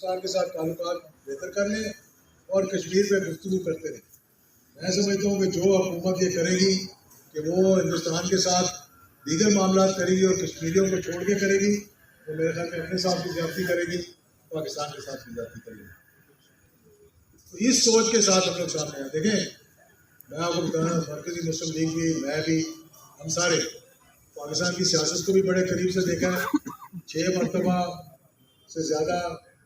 پاکستان کے ساتھ تعلقات بہتر کر لیں اور کشمیر پہ گفتگو کرتے رہیں. میں سمجھتا ہوں کہ جو حکومت یہ کرے گی کہ وہ ہندوستان کے ساتھ دیگر معاملات کرے گی اور کشمیریوں کو چھوڑ کے کرے گی تو میرے خیال میں اپنے ساتھ بھی زیادتی کرے گی, پاکستان کے ساتھ بھی زیادتی کرے گی. تو اس سوچ کے ساتھ ہم لوگ سامنے آئے. دیکھیں میں آپ کو بتانا, مرکزی مسلم لیگ بھی, میں بھی, ہم سارے پاکستان کی سیاست کو بھی بڑے قریب سے دیکھا ہے. 6 مرتبہ سے زیادہ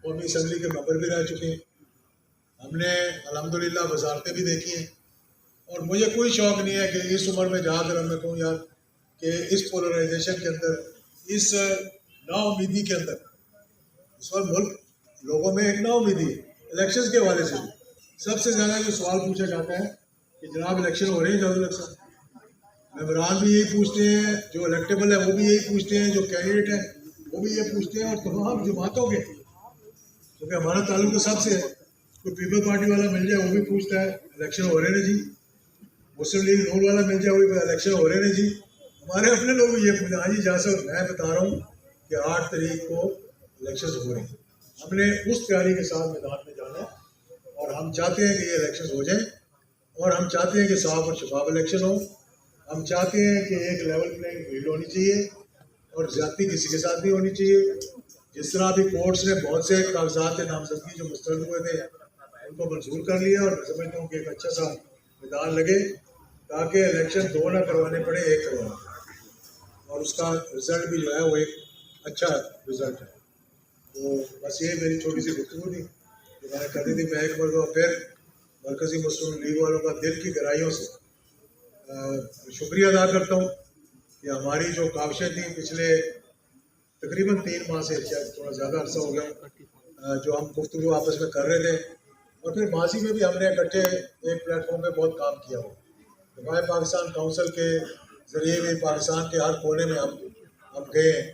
قومی اسمبلی کے ممبر بھی رہ چکے ہیں. ہم نے الحمدللہ وزارتیں بھی دیکھی ہیں. اور مجھے کوئی شوق نہیں ہے کہ اس عمر میں جا کر میں کہوں یار کہ اس پولرائزیشن کے اندر, اس نا امیدی کے اندر, اس وقت ملک لوگوں میں ایک نا امیدی ہے الیکشنز کے حوالے سے. سب سے زیادہ جو سوال پوچھا جاتا ہے کہ جناب الیکشن ہو رہے ہیں جناب الیکشن, ممبران بھی یہی پوچھتے ہیں, جو الیکٹیبل ہے وہ بھی یہی پوچھتے ہیں, جو کینڈیڈیٹ ہیں وہ بھی یہ پوچھتے ہیں, اور تمام جماعتوں کے, کیونکہ ہمارا تعلق تو سب سے ہے. کوئی پیپل پارٹی والا مل جائے وہ بھی پوچھتا ہے الیکشن ہو رہے ہیں جی, مسلم لیگ نون والا مل جائے وہ بھی الیکشن ہو رہے ہیں جی. ہمارے اپنے لوگ بھی یہ پوچھتے ہیں. ہاں جی جیسا میں بتا رہا ہوں کہ 8 تاریخ کو الیکشن ہو رہے ہیں. ہم نے اس تیاری کے ساتھ میدان میں جانا ہے اور ہم چاہتے ہیں کہ یہ الیکشن ہو جائیں, اور ہم چاہتے ہیں کہ صاف اور شفاف الیکشن ہو. ہم چاہتے ہیں کہ ایک لیول پلینگ فیلڈ ہونی چاہیے اور زیادتی کسی کے ساتھ نہیں ہونی چاہیے. جس طرح ابھی کورٹس نے بہت سے کاغذات نامزدگی جو مسترد ہوئے تھے ان کو منظور کر لیا, اور میں سمجھتا ہوں کہ ایک اچھا سا میدان لگے تاکہ الیکشن 2 نہ کروانے پڑے, 1 کروانا پڑے, اور اس کا رزلٹ بھی جو ہے وہ ایک اچھا رزلٹ ہے. تو بس یہ میری چھوٹی سی گفتگو تھی جو میں نے کر دی تھی. میں ایک مرتبہ پھر مرکزی مسلم لیگ والوں کا دل کی گہرائیوں سے شکریہ ادا کرتا ہوں کہ ہماری جو کاوشیں تھیں پچھلے تقریباً 3 ماہ سے, تھوڑا زیادہ عرصہ ہو گیا, جو ہم گفتگو آپس میں کر رہے تھے, اور پھر ماضی میں بھی ہم نے اکٹھے ایک پلیٹ فارم پہ بہت کام کیا ہو. دفاع پاکستان کونسل کے ذریعے بھی پاکستان کے ہر کونے میں ہم گئے ہیں.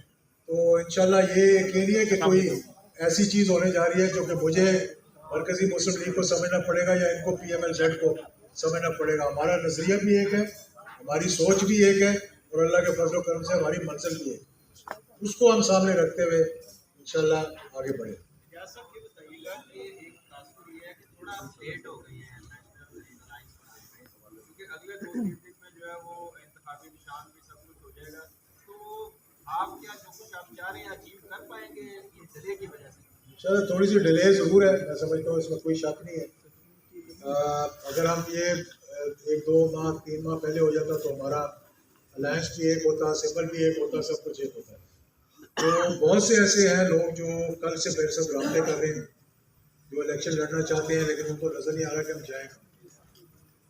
تو انشاءاللہ یہ یقینی ہے کہ کوئی ایسی چیز ہونے جا رہی ہے جو کہ مجھے مرکزی مسلم لیگ کو سمجھنا پڑے گا یا ان کو پی ایم ایل زیڈ کو سمجھنا پڑے گا. ہمارا نظریہ بھی ایک ہے, ہماری سوچ بھی ایک ہے, اور اللہ کے فضل و کرم سے ہماری منزل بھی ہے. اس کو ہم سامنے رکھتے ہوئے انشاءاللہ آگے بڑھیں. ریاست یہ بتائیے گا کہ ایک تاثر یہ ہے کہ تھوڑا لیٹ ہو گئی ہیں نیشنل الائنس بنانے میں, کیونکہ اگلے 2-3 دن میں جو ہے وہ انتخابی نشان بھی سب کچھ ہو جائے گا. تو آپ کیا جو کچھ آپ چاہ رہے ہیں اچیو کر پائیں گے یہ ڈیلے کی وجہ سے؟ انشاءاللہ تھوڑی سی ڈیلے ضرور ہے, میں سمجھتا ہوں اس میں کوئی شک نہیں ہے. اگر ہم یہ 1-2 ماہ 3 ماہ پہلے ہو جاتا تو ہمارا الائنس بھی ایک ہوتا, سمبل بھی ایک ہوتا, سب کچھ ایک ہوتا. تو بہت سے ایسے ہیں لوگ جو کل سے میرے ساتھ رابطے کر رہے ہیں, جو الیکشن لڑنا چاہتے ہیں لیکن ان کو نظر نہیں آ رہا کہ ہم جائیں.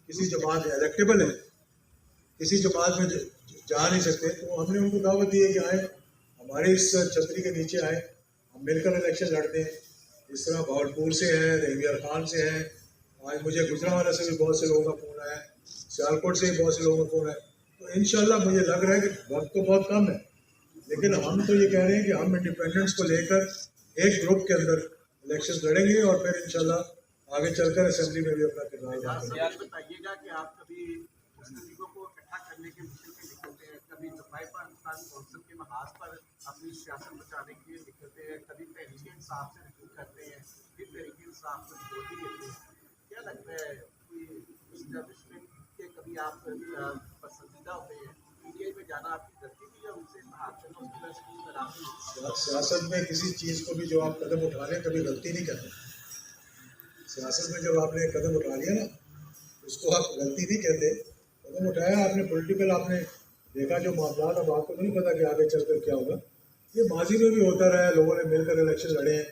کسی جماعت میں الیکٹیبل ہے, کسی جماعت میں جا نہیں سکتے, تو ہم نے ان کو دعوت دی ہے کہ آئیں ہمارے اس چھتری کے نیچے آئیں, ہم مل کر الیکشن لڑتے ہیں. اس طرح بہاولپور سے ہیں, رحیم خان سے ہیں, آج مجھے گجرانوالہ سے بھی بہت سے لوگوں کا فون آیا ہے, سیالکوٹ سے بھی بہت سے لوگوں کا فون ہے. تو انشاءاللہ مجھے لگ رہا ہے کہ وقت تو بہت کم ہے, لیکن ہم تو یہ کہہ رہے ہیں کہ ہم انڈیپینڈنس کو لے کر ایک گروپ کے اندر الیکشن لڑیں گے, اور پھر انشاءاللہ آگے چل کر اسمبلی میں بھی اپنا کردار ادا کریں گے. بتائیے گا کہ آپ کبھی مسلم لیگوں کو اکٹھا کرنے کے مشن میں نکلتے ہیں, کبھی دفاع پاکستان کونسل کے محاذ پر اپنی سیاست بچانے کے لیے نکلتے ہیں, کبھی تحریک انصاف سے رجوع کرتے ہیں, پھر تحریک انصاف کو چھوڑ بھی دیتے ہیں. کیا لگتا ہے کوئی اسٹیبلشمنٹ کے کبھی آپ پسندیدہ ہوتے ہیں, پی ٹی آئی میں جانا آپ کی غلطی تھی یا ان سے اتحاد کرنا اس کی وجہ سے کچھ خراب؟ سیاست میں کسی چیز کو بھی جو آپ قدم اٹھا لیں کبھی غلطی نہیں کرتے. سیاست میں جب آپ نے قدم اٹھا لیا نا اس کو آپ غلطی نہیں کہتے. قدم اٹھایا آپ نے پولیٹیکل, آپ نے دیکھا جو معاملات, اب آپ کو نہیں پتا کہ آگے چل کر کیا ہوگا. یہ ماضی میں بھی ہوتا رہا ہے, لوگوں نے مل کر الیکشن لڑے ہیں,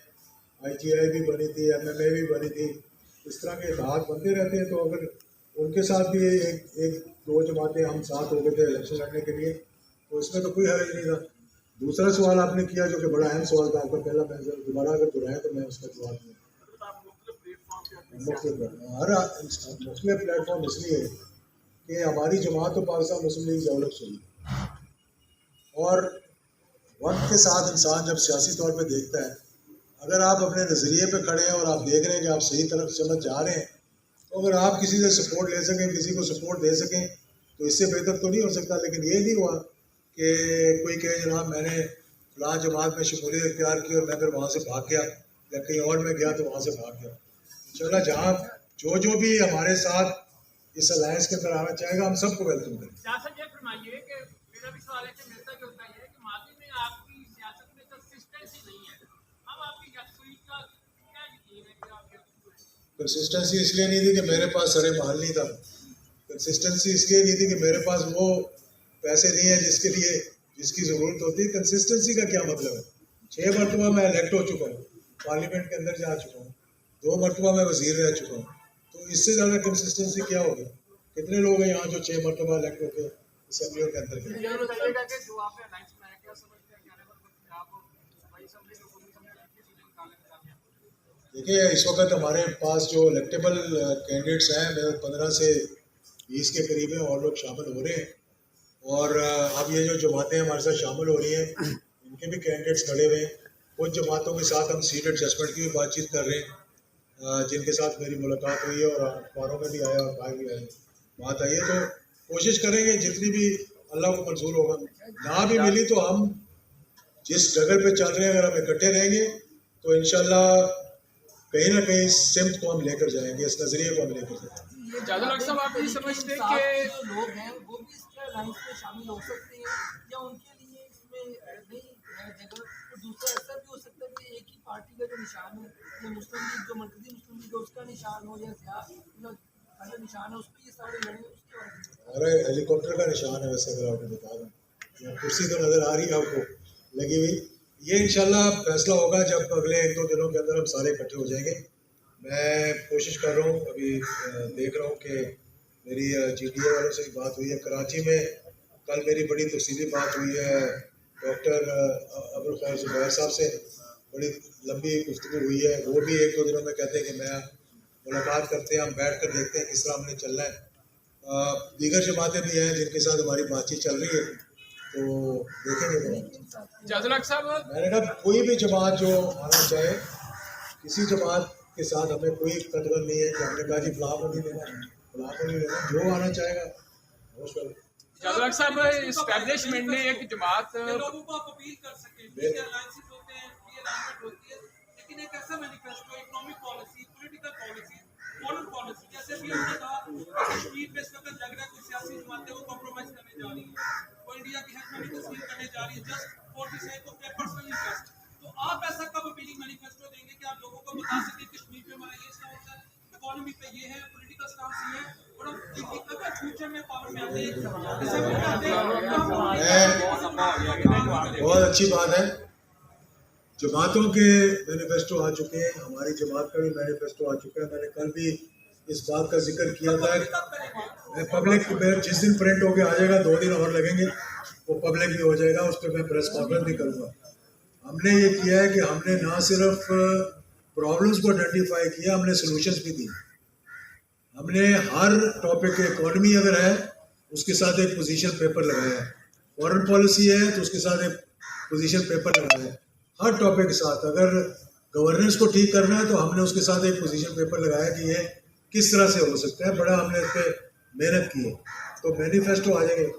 آئی ٹی آئی بھی بنی تھی, ایم ایم اے بھی بنی تھی, اس طرح کے اتحاد بنتے رہتے ہیں. تو اگر ان کے ساتھ بھی ایک 2 جماعتیں ہم ساتھ ہو گئے تھے الیکشن لڑنے کے لیے, تو اس میں تو کوئی حرج نہیں تھا. دوسرا سوال آپ نے کیا جو کہ بڑا اہم سوال تھا آپ کا پہلا, میں دوبارہ اگر دہرائیں تو میں اس کا جواب دوں. مختلف پلیٹ فارم اس لیے کہ ہماری جماعت تو پاکستان مسلم لیگ ڈیولپ چلی, اور وقت کے ساتھ انسان جب سیاسی طور پہ دیکھتا ہے, اگر آپ اپنے نظریے پہ کھڑے ہیں اور آپ دیکھ رہے ہیں کہ آپ صحیح طرف سمجھ جا رہے ہیں, تو اگر آپ کسی سے سپورٹ لے سکیں, کسی کو سپورٹ دے سکیں, تو اس سے بہتر تو نہیں ہو سکتا. لیکن یہ نہیں ہوا کہ کوئی کہے جناب میں نے فلاں جماعت میں شمولیت اختیار کی اور میں پھر وہاں سے بھاگ گیا یا کہیں اور میں گیا تو وہاں سے بھاگ گیا. انشاءاللہ جہاں جو بھی ہمارے ساتھ اس الائنس کے اندر آنا چاہے گا ہم سب کو ویلکم کریں گے. سیاست یہ فرمائیے کہ میرا بھی سوال ہے کہ میرا جو ہوتا ہے کہ ماضی میں آپ کی سیاست میں کنسسٹنسی نہیں ہے, اب آپ کی یکسوئی کا کیا یقین ہے کہ آپ یکسو ہیں؟ کنسسٹنسی اس لیے نہیں تھی کہ میرے پاس سر محل نہیں تھا. کنسسٹنسی اس لیے نہیں تھی کہ میرے پاس وہ پیسے نہیں ہیں جس کے لیے جس کی ضرورت ہوتی ہے. کنسسٹنسی کا کیا مطلب ہے؟ 6 مرتبہ میں الیکٹ ہو چکا ہوں, پارلیمنٹ کے اندر جا چکا ہوں, 2 مرتبہ میں وزیر رہ چکا ہوں, تو اس سے زیادہ کنسسٹنسی کیا ہوگی؟ کتنے لوگ ہیں یہاں جو 6 مرتبہ الیکٹ ہو کے اسمبلیوں کے اندر گئے؟ یہ بتائیے گا کہ جو آپ نے الائنس بنایا کیا سمجھتے ہیں کہ آنے والے وقت میں آپ بھائی اسمبلی کو پوری اسمبلی کی چیزیں نکالنے میں؟ دیکھیے اس وقت ہمارے پاس جو الیکٹیبل کینڈیڈیٹس ہیں 15 سے 20 کے قریب ہیں, اور لوگ شامل ہو رہے ہیں. اور اب یہ جو جماعتیں ہمارے ساتھ شامل ہو رہی ہیں ان کے بھی کینڈیڈیٹس کھڑے ہوئے ہیں. کچھ جماعتوں کے ساتھ ہم سیٹ ایڈجسٹمنٹ کی بھی بات چیت کر رہے ہیں, جن کے ساتھ میری ملاقات ہوئی ہے اور اخباروں میں بھی آیا اور باہر بھی آیا بات آئی ہے. تو کوشش کریں گے جتنی بھی اللہ کو منظور ہوگا. نہ بھی ملی تو ہم جس ڈگر پہ چل رہے ہیں اگر ہم اکٹھے رہیں گے تو انشاءاللہ کہیں نہ کہیں سمت کو ہم لے کر جائیں گے, اس نظریے کو ہم لے کر جائیں گے. جادو ڈاکٹر صاحب آپ یہ سمجھتے ہیں کہ لوگ ہیں وہ بھی اس کے الائنس میں شامل ہو سکتے ہیں یا ان کے لیے اس میں نہیں ہے جگہ؟ اور دوسرا ایسا بھی ہو سکتا ہے کہ ایک ہی پارٹی کا جو نشان ہے یا مسلم لیگ جو مرکزی مسلم لیگ ہے اس کا نشان ہو یا سیاسی نشان ہے اس پہ یہ سارے لڑیں اس کے بارے میں؟ ہمارا ہیلی کاپٹر کا نشان ہے ویسے اگر آپ کو بتا دوں, یا کرسی تو نظر آ رہی ہے آپ کو لگی ہوئی. یہ انشاءاللہ فیصلہ ہوگا جب اگلے 1-2 دنوں کے اندر ہم سارے اکٹھے ہو جائیں گے. میں کوشش کر رہا ہوں, ابھی دیکھ رہا ہوں کہ میری جی ٹی اے والوں سے بھی بات ہوئی ہے کراچی میں. کل میری بڑی تفصیلی بات ہوئی ہے ڈاکٹر ابوالخیر زبیر صاحب سے, بڑی لمبی گفتگو ہوئی ہے. وہ بھی 1-2 دنوں میں کہتے ہیں کہ میں ملاقات کرتے ہیں, ہم بیٹھ کر دیکھتے ہیں کس طرح ہم نے چلنا ہے. دیگر جماعتیں بھی ہیں جن کے ساتھ ہماری بات چیت چل رہی ہے, تو دیکھیں گے. جادو ڈاکٹر صاحب میں نے کہا کوئی بھی جماعت جو آنا چاہے, کسی جماعت کے ساتھ ہمیں کوئی قدغن نہیں ہے کہ ہم نے کہا جی فلاں کو نہیں دینا فلاں کو نہیں دینا. جو آنا چاہے گا موسٹ ویلکم. جادو ڈاکٹر صاحب اسٹیبلشمنٹ نے ایک جماعت لوگوں کو آپ اپیل کر سکیں کہ الائنسز ہوتے ہیں, ری الائنمنٹ ہوتی ہے, لیکن ایک ایسا manifesto, economic policy, political policy, foreign policy, جیسے بھی ہم نے کہا کشمیر میں اس وقت لگ رہا ہے کوئی سیاسی جماعتیں وہ کمپرومائز کرنے جا رہی ہیں, وہ انڈیا کی ہیگمنی تسلیم کرنے جا رہی ہے just for the sake of their personal interest. تو آپ ایسا کب اپیلنگ مینیفیسٹو دیں گے کہ آپ لوگوں کو بتا سکیں کشمیر پہ ہمارا یہ اسٹانس ہے, اکانومی پہ یہ ہے, پولیٹیکل اسٹانس یہ ہے, اور ہم اگر فیوچر میں پاور میں آتے ہیں. بہت اچھی بات ہے. جماعتوں کے مینیفیسٹو آ چکے ہیں, ہماری جماعت کا بھی مینیفیسٹو آ چکا ہے. میں نے کل بھی اس بات کا ذکر کیا تھا. میں پبلک میں جس دن پرنٹ ہو کے آ جائے گا 2 دن اور لگیں گے, وہ پبلک بھی ہو جائے گا, اس پہ میں پریس کانفرنس بھی کروں گا. ہم نے یہ کیا ہے کہ ہم نے نہ صرف پرابلمس کو آئیڈینٹیفائی کیا, ہم نے سلوشنس بھی دی. ہم نے ہر ٹاپک, اکانومی اگر ہے اس کے ساتھ ایک پوزیشن پیپر لگایا ہے, فارن پالیسی ہے تو اس کے ساتھ ایک پوزیشن پیپر لگایا ہے. ہر ٹاپک کے ساتھ اگر گورننس کو ٹھیک کرنا ہے تو ہم نے اس کے ساتھ ایک پوزیشن پیپر لگایا کہ یہ کس طرح سے ہو سکتا ہے. بڑا ہم نے اس پہ محنت کی ہے. تو مینیفیسٹو آ جائیں گے.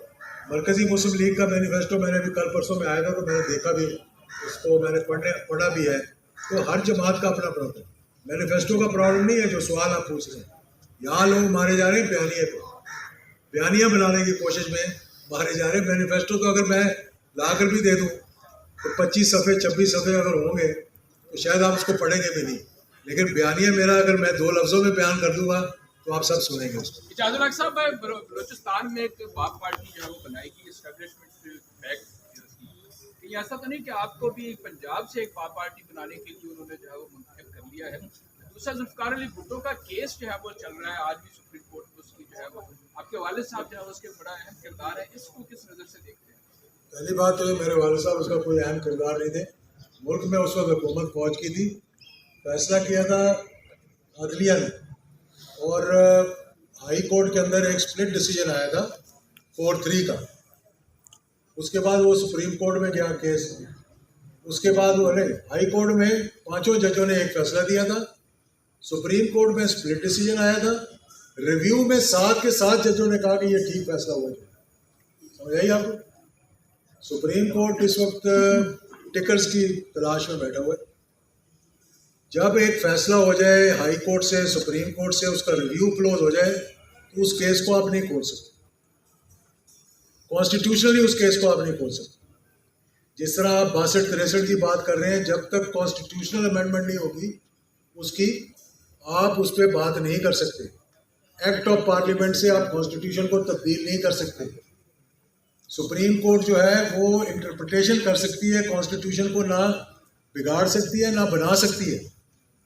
مرکزی مسلم لیگ کا مینیفیسٹو میں نے ابھی کل پرسوں میں آیا تھا تو میں نے دیکھا بھی, اس کو میں نے پڑھا بھی ہے. تو ہر جماعت کا اپنا پرابلم ہے, مینیفیسٹو کا پرابلم نہیں ہے جو سوال آپ پوچھ رہے ہیں. یہاں لوگ مارے جا رہے ہیں بیانیے پہ, بیانیاں بنانے کی کوشش میں مارے جا رہے ہیں. مینیفیسٹو تو اگر میں لا کر بھی دے دوں تو 25 صفحے 26 صفحے اگر ہوں گے تو شاید آپ اس کو پڑھیں گے بھی نہیں. لیکن بیانیہ میرا اگر میں 2 لفظوں میں بیان کر دوں گا تو آپ سب سنیں گے اس کو. جادو ڈاکٹر صاحب بلوچستان میں ایک باپ پارٹی جو ہے وہ بنائی گی اسٹیبلشمنٹ بیک. کہیں ایسا تو نہیں کہ آپ کو بھی پنجاب سے ایک باپ پارٹی بنانے کے لیے انہوں نے جو ہے وہ منتخب کر لیا ہے؟ دوسرا ذوالفقار علی بھٹو کا کیس جو ہے وہ چل رہا ہے, آج بھی سپریم کورٹ میں اس کی جو ہے وہ آپ کے والد صاحب جو ہے اس کے بڑا اہم کردار ہے, اس کو کس نظر سے دیکھتے ہیں؟ پہلی بات تو یہ میرے والد صاحب اس کا کوئی اہم کردار نہیں تھے. ملک میں اس وقت حکومت فوج کی تھی. فیصلہ کیا تھا عدلیہ نے, اور ہائی کورٹ کے اندر ایک سپلٹ ڈیسیجن آیا تھا 4-3 کا. اس کے بعد وہ سپریم کورٹ میں گیا کیس. اس کے بعد وہ ہائی کورٹ میں 5 ججوں نے ایک فیصلہ دیا تھا, سپریم کورٹ میں سپلٹ ڈیسیجن آیا تھا, ریویو میں 7 کے 7 ججوں نے کہا کہ یہ ٹھیک فیصلہ ہوا. سمجھ آئی آپ کو؟ سپریم کورٹ اس وقت ٹکرز کی تلاش میں بیٹھا ہوا ہے. جب ایک فیصلہ ہو جائے ہائی کورٹ سے, سپریم کورٹ سے, اس کا ریویو کلوز ہو جائے تو اس کیس کو آپ نہیں کھول سکتے. کانسٹیٹیوشنلی اس کیس کو آپ نہیں کھول سکتے. جس طرح آپ 62-63 کی بات کر رہے ہیں, جب تک کانسٹیٹیوشنل امینڈمنٹ نہیں ہوگی اس کی, آپ اس پہ بات نہیں کر سکتے. ایکٹ آف پارلیمنٹ سے آپ کانسٹیٹیوشن کو تبدیل نہیں کر سکتے. سپریم کورٹ جو ہے وہ انٹرپریٹیشن کر سکتی ہے, کانسٹیٹیوشن کو نہ بگاڑ سکتی ہے نہ بنا سکتی ہے.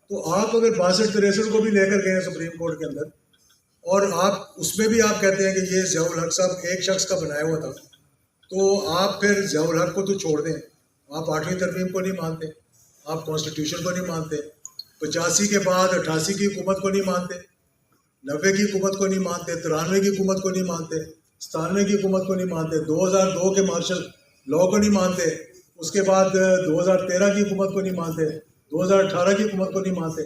تو آپ اگر 62-63 کو بھی لے کر گئے ہیں سپریم کورٹ کے اندر, اور آپ اس میں بھی آپ کہتے ہیں کہ یہ ضیاء الحق صاحب ایک شخص کا بنایا ہوا تھا, تو آپ پھر ضیاء الحق کو تو چھوڑ دیں. آپ 8ویں ترمیم کو نہیں مانتے, آپ کانسٹیٹیوشن کو نہیں مانتے, 85 کے بعد 88 کی حکومت کو نہیں مانتے, 90 کی حکومت کو نہیں مانتے, 93 کی حکومت کو نہیں مانتے, 97 کی حکومت کو نہیں مانتے, 2002 کے مارشل لاء کو نہیں مانتے, اس کے بعد 2013 کی حکومت کو نہیں مانتے, 2018 کی حکومت کو نہیں مانتے.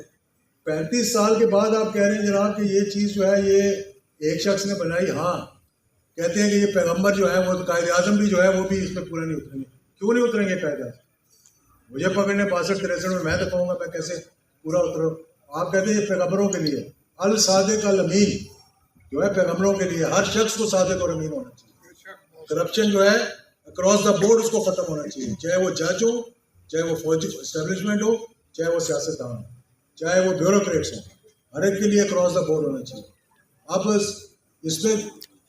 35 سال کے بعد آپ کہہ رہے ہیں جناب کہ یہ چیز جو ہے یہ ایک شخص نے بنائی. ہاں کہتے ہیں کہ یہ پیغمبر جو ہے وہ قائد اعظم بھی جو ہے وہ بھی اس پہ پورا نہیں اتریں گے. کیوں نہیں اتریں گے قائد اعظم؟ مجھے پکڑنے 62-63 میں تو کہوں گا میں کیسے پورا اتروں. آپ کہتے ہیں یہ پیغمبروں کے لیے, الصادق الامین جو ہے پیغمبروں کے لیے, ہر شخص کو صادق اور امین ہونا چاہیے. کرپشن جو ہے اکراس دا بورڈ اس کو ختم ہونا چاہیے, چاہے وہ جج ہو, چاہے وہ فوجی اسٹیبلشمنٹ ہو, چاہے وہ سیاستدان ہو, چاہے وہ بیوروکریٹس ہوں, ہر ایک کے لیے اکراس دا بورڈ ہونا چاہیے. اب اس میں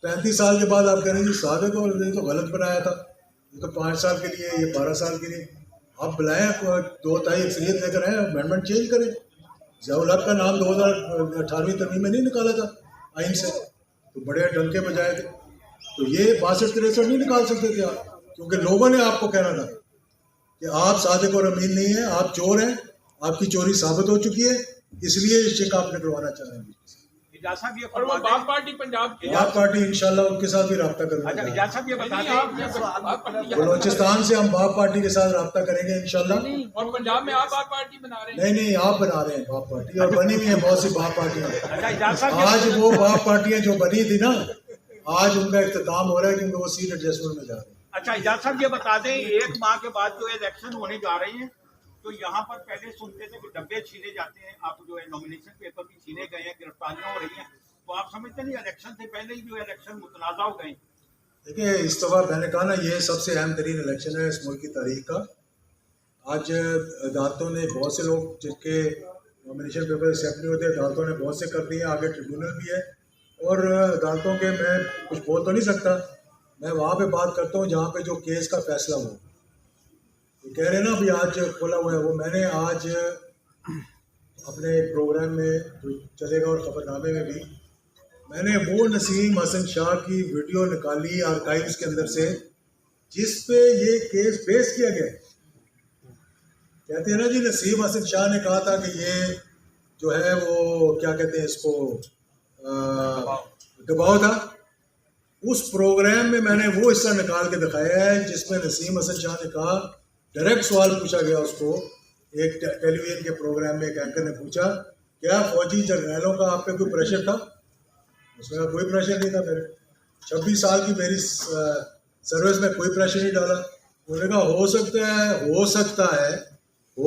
35 سال کے بعد آپ کہہ رہے ہیں جی صادق اور یہ تو غلط بنایا تھا, یہ تو 5 سال کے لیے, یہ 12 سال کے لیے. آپ بلائیں 2/3 اکثریت لے کر آئیں, امینڈمنٹ چینج کریں. ضیاء الحق کا نام 2018ویں ترمیم میں نہیں نکالا تھا آئین سے, تو بڑے ڈنکے بجائے تھے. تو یہ 62-63 نہیں نکال سکتے تھے آپ, کیونکہ لوگوں نے آپ کو کہنا تھا کہ آپ صادق اور امین نہیں ہیں, آپ چور ہیں, آپ کی چوری ثابت ہو چکی ہے, اس لیے یہ چیک آپ نکلوانا چاہ رہے ہیں. اجاز صاحب یہ اور وہ باپ پارٹی پنجاب کی آپ پارٹی انشاءاللہ ان کے ساتھ بھی رابطہ کریں اچھا گے. اجاز صاحب یہ بتا دیں بلوچستان سے ہم باپ پارٹی کے ساتھ رابطہ کریں گے انشاءاللہ. اور پنجاب میں آپ باپ پارٹی بنا رہے ہیں. نہیں نہیں, آپ بنا رہے ہیں باپ پارٹی, اور بنی ہوئی ہیں بہت سی باپ پارٹیاں. اچھا اجاز صاحب آج وہ باپ پارٹیاں جو بنی تھی نا, آج ان کا اختتام ہو رہا ہے کیونکہ وہ سیٹ ایڈجسٹمنٹ میں جا رہے ہیں. اچھا اجاز صاحب یہ بتا دیں 1 ماہ کے بعد جو الیکشن ہونے جا رہے ہیں, تو یہاں پر پہلے سنتے تھے کہ ڈبے چھینے جاتے ہیں, آپ جو ہے نامینیشن پیپر بھی چھینے گئے ہیں, گرفتاریاں ہو رہی ہیں, تو آپ سمجھتے نہیں الیکشن سے پہلے ہی جو الیکشن متنازع ہو گئے؟ دیکھیں اس دفعہ میں نے کہا نا یہ سب سے اہم ترین الیکشن ہے اس ملک کی تاریخ کا. آج عدالتوں نے بہت سے لوگ جس کے نامینیشن پیپر ایکسیپٹ نہیں ہوتے, عدالتوں نے بہت سے کر دیے, آگے ٹریبیونل بھی ہے, اور عدالتوں کے میں کچھ بول تو نہیں سکتا, میں وہاں پہ بات کرتا ہوں جہاں پہ جو کیس کا فیصلہ ہو. یہ کہہ رہے ہیں نا ابھی آج کھولا ہوا ہے, وہ میں نے آج اپنے پروگرام میں جو چلے گا اور خبر نامے میں بھی میں نے وہ نسیم حسن شاہ کی ویڈیو نکالی آرکائیوز کے اندر سے جس پہ یہ کیس بیس کیا گیا. کہتے ہیں نا جی نسیم حسن شاہ نے کہا تھا کہ یہ جو ہے وہ کیا کہتے ہیں اس کو دباؤ تھا. اس پروگرام میں نے وہ حصہ نکال کے دکھایا ہے جس میں نسیم حسن شاہ نے کہا, ڈائریکٹ سوال پوچھا گیا اس کو ایک ٹیلی ویژن کے پروگرام میں, ایک اینکر نے پوچھا کیا فوجی جرنیلوں کا آپ پہ کوئی پریشر تھا؟ اس نے کہا کوئی پریشر نہیں تھا, میرے 26 سال کی میری سروس میں کوئی پریشر نہیں ڈالا. انہوں نے کہا ہو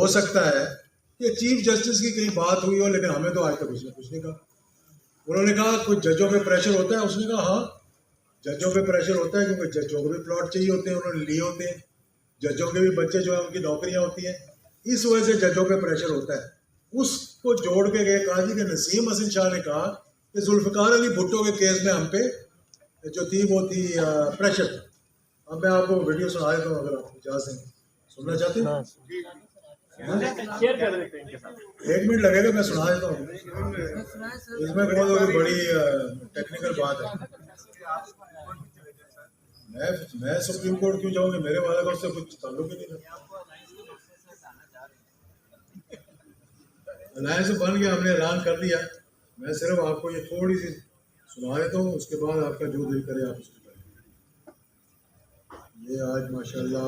سکتا ہے کہ چیف جسٹس کی کہیں بات ہوئی ہو, لیکن ہمیں تو آج تک اس نے کچھ نہیں کہا. انہوں نے کہا کچھ ججوں پہ پریشر ہوتا ہے؟ اس نے کہا ہاں ججوں پہ پریشر ہوتا ہے, کیونکہ ججوں کو بھی پلاٹ چاہیے ہوتے ہیں, انہوں نے لیے ہوتے ہیں, ججوں کے بھی بچے جو ہیں ان کی نوکریاں ہوتی ہیں, اس وجہ سے ججوں پہ پریشر ہوتا ہے. اس کو جوڑ کے گئے, کہا جی کہ نسیم حسن شاہ نے کہا کہ ذوالفقار علی بھٹو کے کیس میں ہم پہ جو تھی وہ تھی پریشر تھا. اب میں آپ کو ویڈیو سنا دیتا ہوں اگر آپ اجازت دیں, سننا چاہتے ہیں؟ 1 منٹ لگے گا, میں سنا دیتا ہوں. اس میں بہت بڑی ٹیکنیکل بات ہے. میں سپریم کورٹ کیوں جاؤں گی, میرے والے کا اس سے کچھ تعلق ہی نہیں تھا. الائنس بن گیا, ہم نے اعلان کر دیا. میں صرف آپ کو یہ تھوڑی سی سنا دیتا ہوں, اس کے بعد آپ کا جو دل کرے آپ اس کو کریں. یہ آج ماشاءاللہ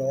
9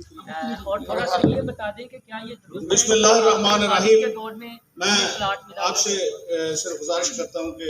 اور تھوڑا سا یہ بتا دیں کہ کیا یہ درست ہے بسم اللہ الرحمن الرحیم۔ کے دور میں میں یہ پلاٹ ملا آپ سے صرف گزارش کرتا ہوں کہ